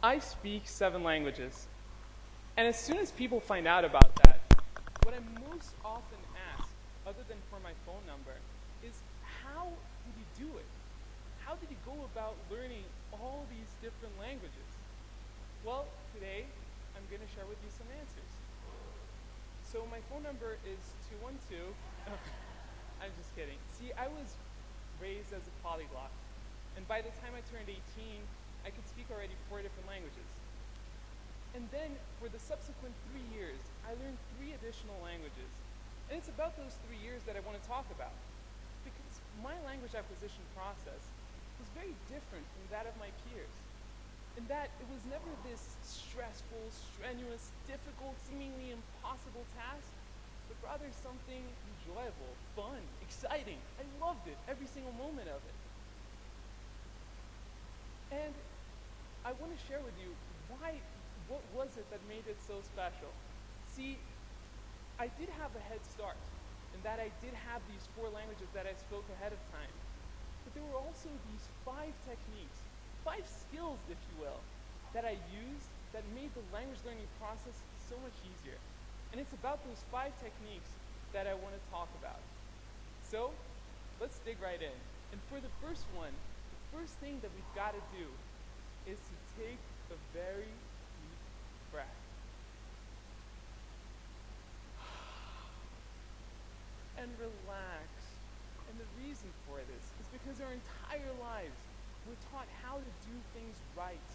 I speak 7 languages. And as soon as people find out about that, what I'm most often asked, other than for my phone number, is how did you do it? How did you go about learning all these different languages? Well, today I'm going to share with you some answers. So my phone number is 212. I'm just kidding. See, I was raised as a polyglot, and by the time I turned 18, I could speak already 4 different languages. And then, for the subsequent 3 years, I learned 3 additional languages. And it's about those 3 years that I want to talk about. Because my language acquisition process was very different from that of my peers. In that it was never this stressful, strenuous, difficult, seemingly impossible task, but rather something enjoyable, fun, exciting. I loved it, every single moment of it. And I want to share with you what was it that made it so special? See, I did have a head start in that I did have these 4 languages that I spoke ahead of time. But there were also these 5 techniques, 5 skills, if you will, that I used that made the language learning process so much easier. And it's about those 5 techniques that I want to talk about. So, let's dig right in. And for the first one, the first thing that we've got to do is to take a very deep breath. And relax. And the reason for this is because our entire lives we're taught how to do things right.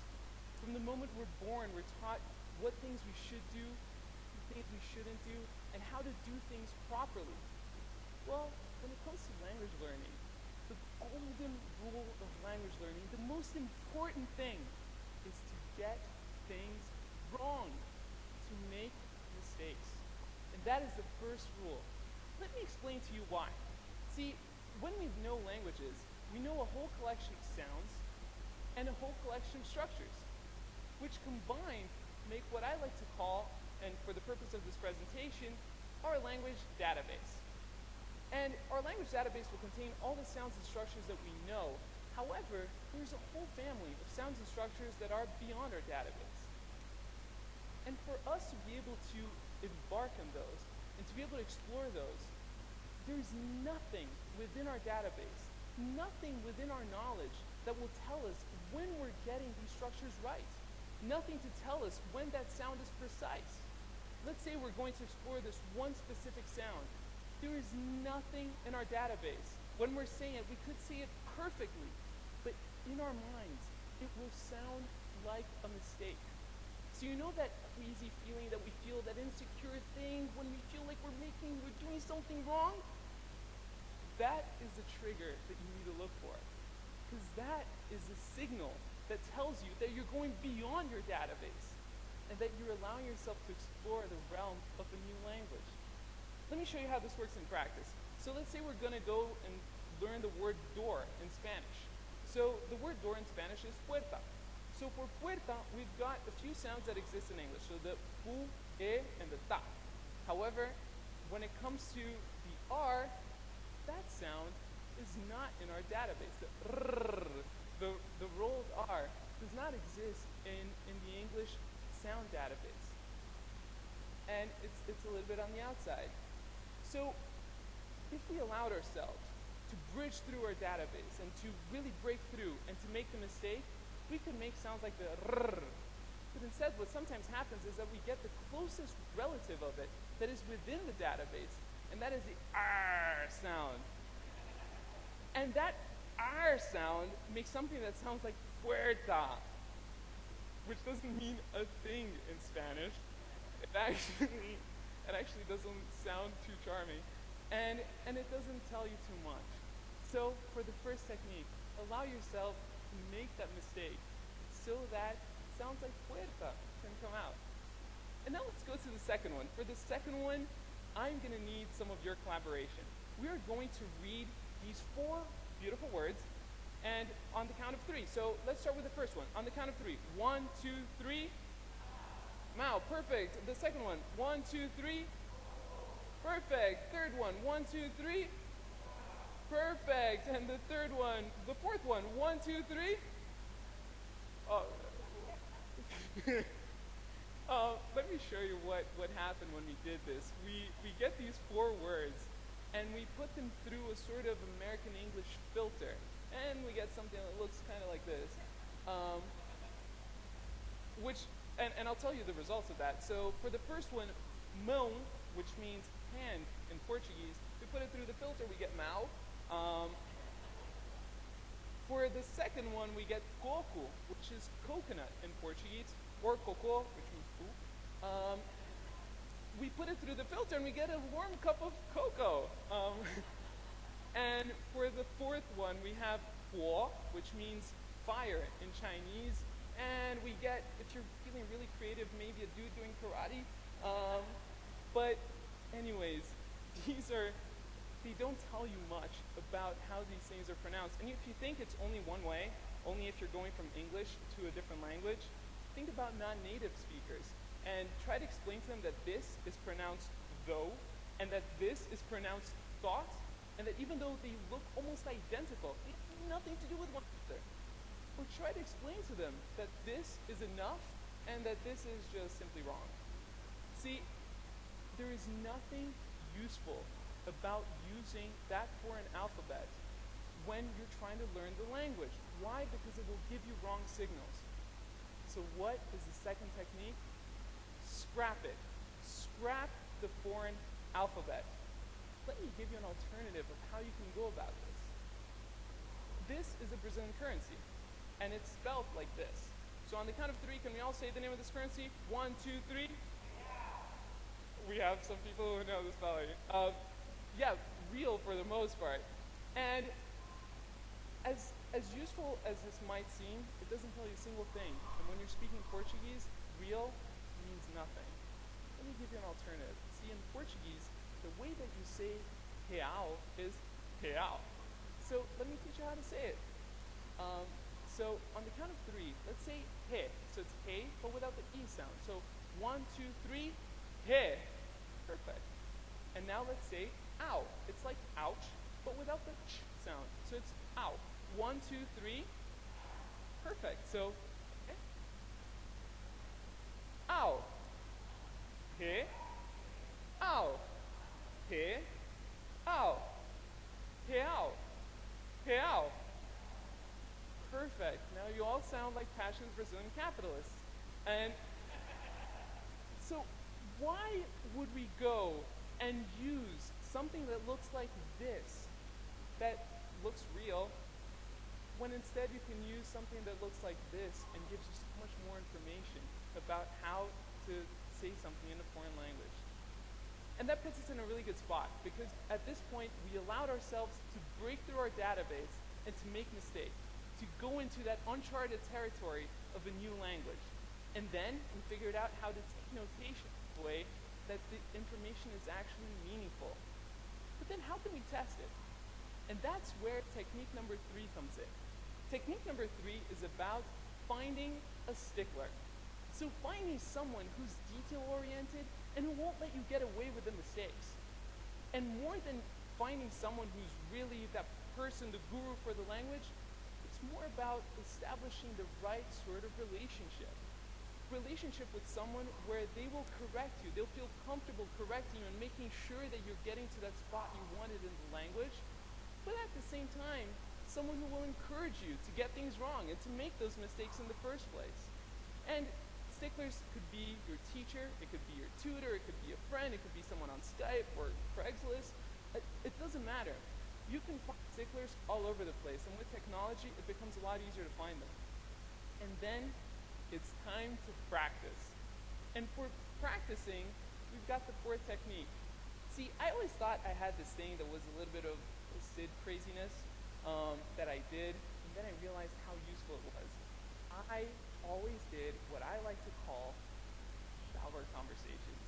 From the moment we're born, we're taught what things we should do, what things we shouldn't do, and how to do things properly. Well, when it comes to language learning, the golden rule of language learning, the most important thing is to get things wrong, to make mistakes. And that is the first rule. Let me explain to you why. See, when we know languages, we know a whole collection of sounds and a whole collection of structures, which combined make what I like to call, and for the purpose of this presentation, our language database. And our language database will contain all the sounds and structures that we know. However, there's a whole family of sounds and structures that are beyond our database. And for us to be able to embark on those, and to be able to explore those, there's nothing within our database, nothing within our knowledge that will tell us when we're getting these structures right. Nothing to tell us when that sound is precise. Let's say we're going to explore this one specific sound. There is nothing in our database. When we're saying it, we could say it perfectly, but in our minds, it will sound like a mistake. So you know that queasy feeling that we feel, that insecure thing when we feel like we're doing something wrong? That is the trigger that you need to look for. Because that is the signal that tells you that you're going beyond your database and that you're allowing yourself to explore the realm of a new language. Let me show you how this works in practice. So let's say we're going to go and learn the word door in Spanish. So the word door in Spanish is puerta. So for puerta, we've got a few sounds that exist in English. So the pu, e, and the ta. However, when it comes to the r, that sound is not in our database. The rrr, the rolled R does not exist in the English sound database. And it's a little bit on the outside. So if we allowed ourselves to bridge through our database and to really break through and to make the mistake, we could make sounds like the rrr. But instead, what sometimes happens is that we get the closest relative of it that is within the database, and that is the R sound. And that R sound makes something that sounds like puerta, which doesn't mean a thing in Spanish. It actually doesn't sound too charming, and it doesn't tell you too much. So for the first technique, allow yourself to make that mistake so that sounds like puerta can come out. And now let's go to the second one. For the second one, I'm going to need some of your collaboration. We are going to read these 4 beautiful words, and on the count of 3. So let's start with the first one. On the count of 3. 1, 2, 3. Mao, perfect. The second one. 1, 2, 3. Perfect. Third one. 1, 2, 3. Perfect. And the fourth one. 1, 2, 3. Oh, Let me show you what happened when we did this. We get these four words and we put them through a sort of American English filter. And we get something that looks kind of like this. Um, and I'll tell you the results of that. So for the first one, mão, which means hand in Portuguese, we put it through the filter, we get mau. For the second one, we get coco, which is coconut in Portuguese, or coco, which means poop. We put it through the filter and we get a warm cup of cocoa. And for the fourth one, we have huo, which means fire in Chinese. And we get, if you're feeling really creative, maybe a dude doing karate. But anyways, they don't tell you much about how these things are pronounced. And if you think it's only one way, only if you're going from English to a different language, think about non-native speakers and try to explain to them that this is pronounced though, and that this is pronounced thought, and that even though they look almost identical, they have nothing to do with one another. Or try to explain to them that this is enough and that this is just simply wrong. See, there is nothing useful about using that foreign alphabet when you're trying to learn the language. Why? Because it will give you wrong signals. So what is the second technique? Scrap it. Scrap the foreign alphabet. Let me give you an alternative of how you can go about this. This is a Brazilian currency, and it's spelled like this. So on the count of three, can we all say the name of this currency? 1, 2, 3. We have some people who know the spelling. Yeah, real for the most part. And as useful as this might seem, it doesn't tell you a single thing. And when you're speaking Portuguese, real means nothing. Let me give you an alternative. See, in Portuguese, the way that you say real is real. So let me teach you how to say it. So on the count of three, let's say he. So it's he, but without the e sound. So 1, 2, 3, he. Perfect. And now let's say ow. It's like ouch, but without the ch sound. So it's ow. 1, 2, 3. Perfect. So he. Ow. He. Ow. He. Ow. He. Ow. He. Ow. Perfect. Now you all sound like passionate Brazilian capitalists. And so why would we go and use something that looks like this, that looks real, when instead you can use something that looks like this and gives you so much more information about how to say something in a foreign language? And that puts us in a really good spot, because at this point we allowed ourselves to break through our database and to make mistakes, to go into that uncharted territory of a new language. And then we figured out how to take notation in a way that the information is actually meaningful. But then how can we test it? And that's where technique number 3 comes in. Technique number 3 is about finding a stickler. So finding someone who's detail-oriented and who won't let you get away with the mistakes. And more than finding someone who's really that person, the guru for the language, it's more about establishing the right sort of relationship. Relationship with someone where they will correct you. They'll feel comfortable correcting you and making sure that you're getting to that spot you wanted in the language. But at the same time, someone who will encourage you to get things wrong and to make those mistakes in the first place. And sticklers could be your teacher, it could be your tutor, it could be a friend, it could be someone on Skype or Craigslist. It doesn't matter. You can find sticklers all over the place, and with technology, it becomes a lot easier to find them. And then it's time to practice. And for practicing, we've got the 4th technique. See, I always thought I had this thing that was a little bit of Sid craziness that I did, and then I realized how useful it was. I always did what I like to call shower conversations.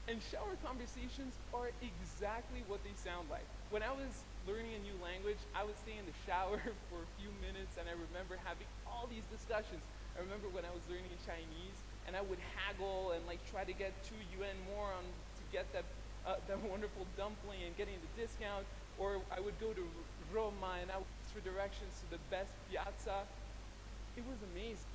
And shower conversations are exactly what they sound like. When I was learning a new language, I would stay in the shower for a few minutes, and I remember having all these discussions. I remember when I was learning Chinese, and I would haggle and like try to get 2 yuan more on to get that wonderful dumpling and getting the discount. Or I would go to Roma and I would ask for directions to the best piazza. It was amazing.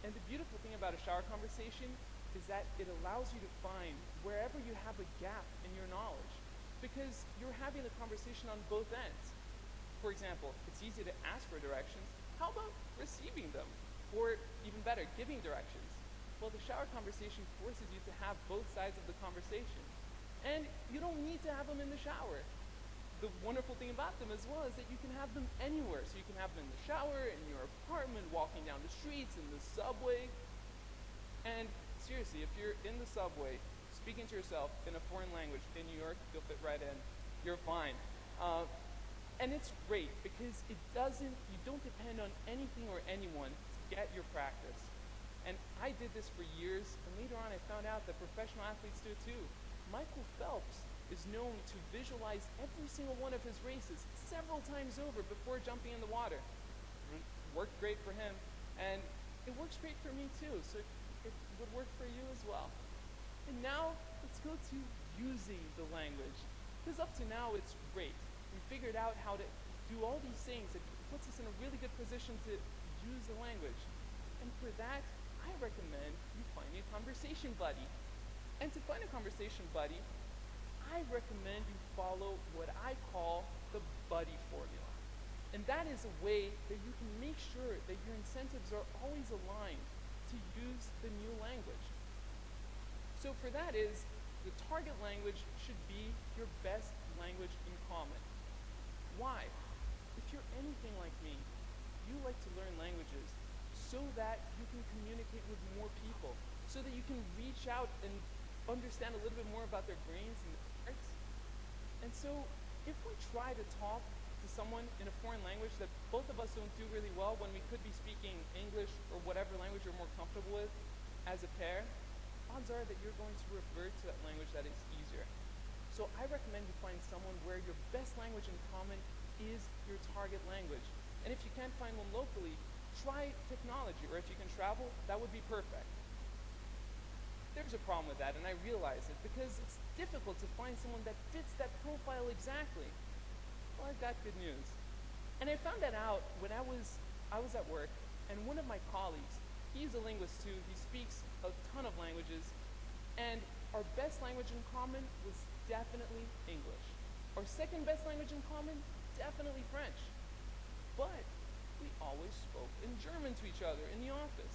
And the beautiful thing about a shower conversation is that it allows you to find wherever you have a gap in your knowledge, because you're having a conversation on both ends. For example, it's easy to ask for directions. How about receiving them? Or even better, giving directions? Well, the shower conversation forces you to have both sides of the conversation. And you don't need to have them in the shower. The wonderful thing about them as well is that you can have them anywhere. So you can have them in the shower, in your apartment, walking down the streets, in the subway. And seriously, if you're in the subway, speaking to yourself in a foreign language in New York, you'll fit right in. You're fine. And it's great because you don't depend on anything or anyone to get your practice. And I did this for years, and later on I found out that professional athletes do it too. Michael Phelps is known to visualize every single one of his races several times over before jumping in the water. It worked great for him, and it works great for me too, so it would work for you as well. And now, let's go to using the language. Because up to now, it's great. We figured out how to do all these things. It puts us in a really good position to use the language. And for that, I recommend you find a conversation buddy. And to find a conversation buddy, I recommend you follow what I call the buddy formula. And that is a way that you can make sure that your incentives are always aligned to use the new language. So for that is, the target language should be your best language in common. Why? If you're anything like me, you like to learn languages so that you can communicate with more people, so that you can reach out and understand a little bit more about their brains and their hearts. And so if we try to talk to someone in a foreign language that both of us don't do really well when we could be speaking English or whatever language you're more comfortable with as a pair, odds are that you're going to revert to that language that is easier. So I recommend you find someone where your best language in common is your target language. And if you can't find one locally, try technology, or if you can travel, that would be perfect. There's a problem with that, and I realize it, because it's difficult to find someone that fits that profile exactly. Well, I've got good news. And I found that out when I was at work, and one of my colleagues, he's a linguist too, he speaks a ton of languages, and our best language in common was definitely English. Our second best language in common, definitely French. But we always spoke in German to each other in the office.